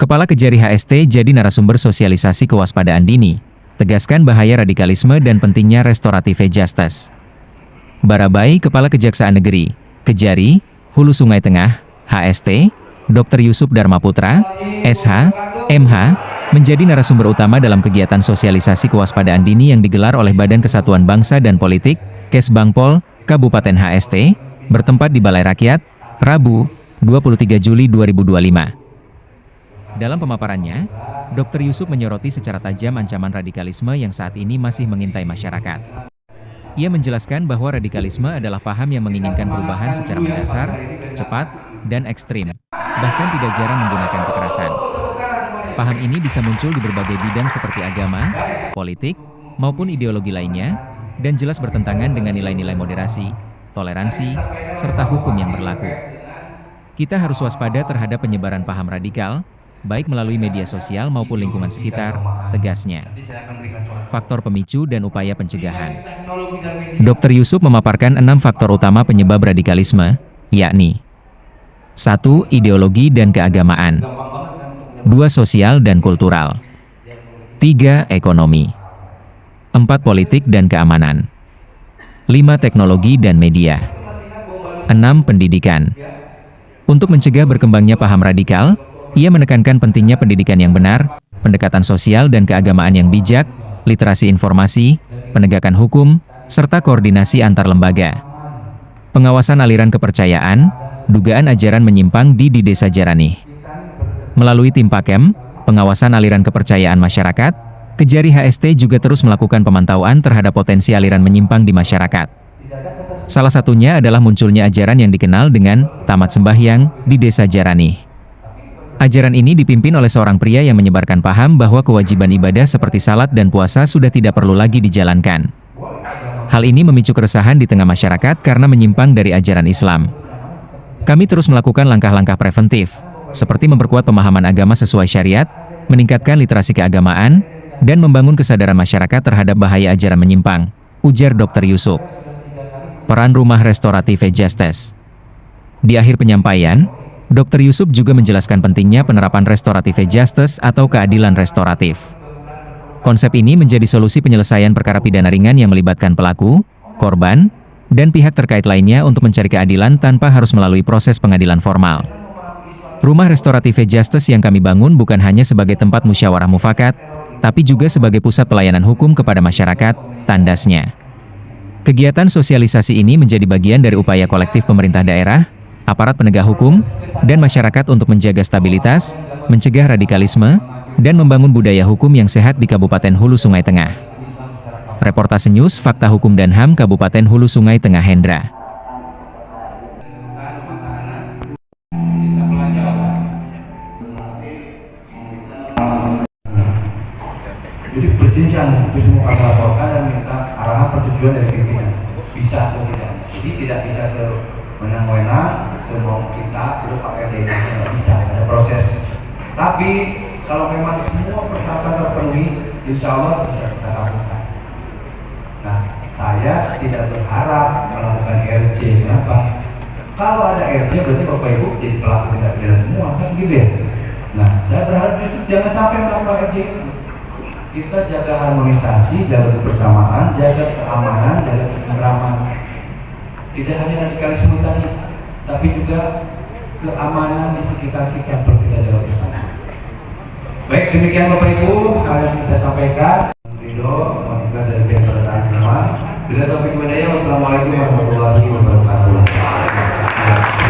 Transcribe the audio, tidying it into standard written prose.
Kepala Kejari HST jadi narasumber sosialisasi kewaspadaan dini, tegaskan bahaya radikalisme dan pentingnya restoratif justice. Barabai Kepala Kejaksaan Negeri, Kejari, Hulu Sungai Tengah, HST, Dr. Yusuf Darmaputra, SH, MH, menjadi narasumber utama dalam kegiatan sosialisasi kewaspadaan dini yang digelar oleh Badan Kesatuan Bangsa dan Politik, Kesbangpol, Kabupaten HST, bertempat di Balai Rakyat, Rabu, 23 Juli 2025. Dalam pemaparannya, Dr. Yusuf menyoroti secara tajam ancaman radikalisme yang saat ini masih mengintai masyarakat. Ia menjelaskan bahwa radikalisme adalah paham yang menginginkan perubahan secara mendasar, cepat, dan ekstrim, bahkan tidak jarang menggunakan kekerasan. Paham ini bisa muncul di berbagai bidang seperti agama, politik, maupun ideologi lainnya, dan jelas bertentangan dengan nilai-nilai moderasi, toleransi, serta hukum yang berlaku. Kita harus waspada terhadap penyebaran paham radikal, baik melalui media sosial maupun lingkungan sekitar, tegasnya. Faktor pemicu dan upaya pencegahan. Dr. Yusuf memaparkan 6 faktor utama penyebab radikalisme, yakni 1. Ideologi dan keagamaan. 2. Sosial dan kultural. 3. Ekonomi. 4. Politik dan keamanan. 5. Teknologi dan media. 6. Pendidikan. Untuk mencegah berkembangnya paham radikal, ia menekankan pentingnya pendidikan yang benar, pendekatan sosial dan keagamaan yang bijak, literasi informasi, penegakan hukum, serta koordinasi antar lembaga. Pengawasan aliran kepercayaan, dugaan ajaran menyimpang di Desa Jarani. Melalui tim Pakem, pengawasan aliran kepercayaan masyarakat, Kejari HST juga terus melakukan pemantauan terhadap potensi aliran menyimpang di masyarakat. Salah satunya adalah munculnya ajaran yang dikenal dengan tamat sembahyang di Desa Jarani. Ajaran ini dipimpin oleh seorang pria yang menyebarkan paham bahwa kewajiban ibadah seperti salat dan puasa sudah tidak perlu lagi dijalankan. Hal ini memicu keresahan di tengah masyarakat karena menyimpang dari ajaran Islam. Kami terus melakukan langkah-langkah preventif, seperti memperkuat pemahaman agama sesuai syariat, meningkatkan literasi keagamaan, dan membangun kesadaran masyarakat terhadap bahaya ajaran menyimpang, ujar Dr. Yusuf. Peran Rumah Restoratif Justice. Di akhir penyampaian, Dr. Yusuf juga menjelaskan pentingnya penerapan restoratif justice atau keadilan restoratif. Konsep ini menjadi solusi penyelesaian perkara pidana ringan yang melibatkan pelaku, korban, dan pihak terkait lainnya untuk mencari keadilan tanpa harus melalui proses pengadilan formal. Rumah Restoratif Justice yang kami bangun bukan hanya sebagai tempat musyawarah mufakat, tapi juga sebagai pusat pelayanan hukum kepada masyarakat, tandasnya. Kegiatan sosialisasi ini menjadi bagian dari upaya kolektif pemerintah daerah, aparat penegak hukum, dan masyarakat untuk menjaga stabilitas, mencegah radikalisme, dan membangun budaya hukum yang sehat di Kabupaten Hulu Sungai Tengah. Reportase News Fakta Hukum dan HAM Kabupaten Hulu Sungai Tengah Hendra. Jadi berjenjang itu semua akan laporkan dan minta arahan persetujuan dari pimpinan, bisa atau tidak. Jadi tidak bisa menang-wenang semua kita itu pakai DNA, tidak bisa, ada proses. Tapi kalau memang semua persyaratan terpenuhi, insya Allah bisa kita lakukan. Nah, saya tidak berharap melakukan RJ. Kenapa? Kalau ada RJ berarti Bapak Ibu jadi pelaku tindak pidana semua, kan gitu ya. Nah, saya berharap justru jangan sampai melakukan RJ itu. Kita jaga harmonisasi, jaga kebersamaan, jaga keamanan, jaga ketentraman. Tidak hanya radikalisme tadi, tapi juga keamanan di sekitar kita perlu kita jaga bersama. Baik, demikian Bapak Ibu hal yang bisa saya sampaikan. Ridho, mohon ikhlas dari pihak terkait semua. Bila taufiq hidayah, wassalamualaikum warahmatullahi wabarakatuh.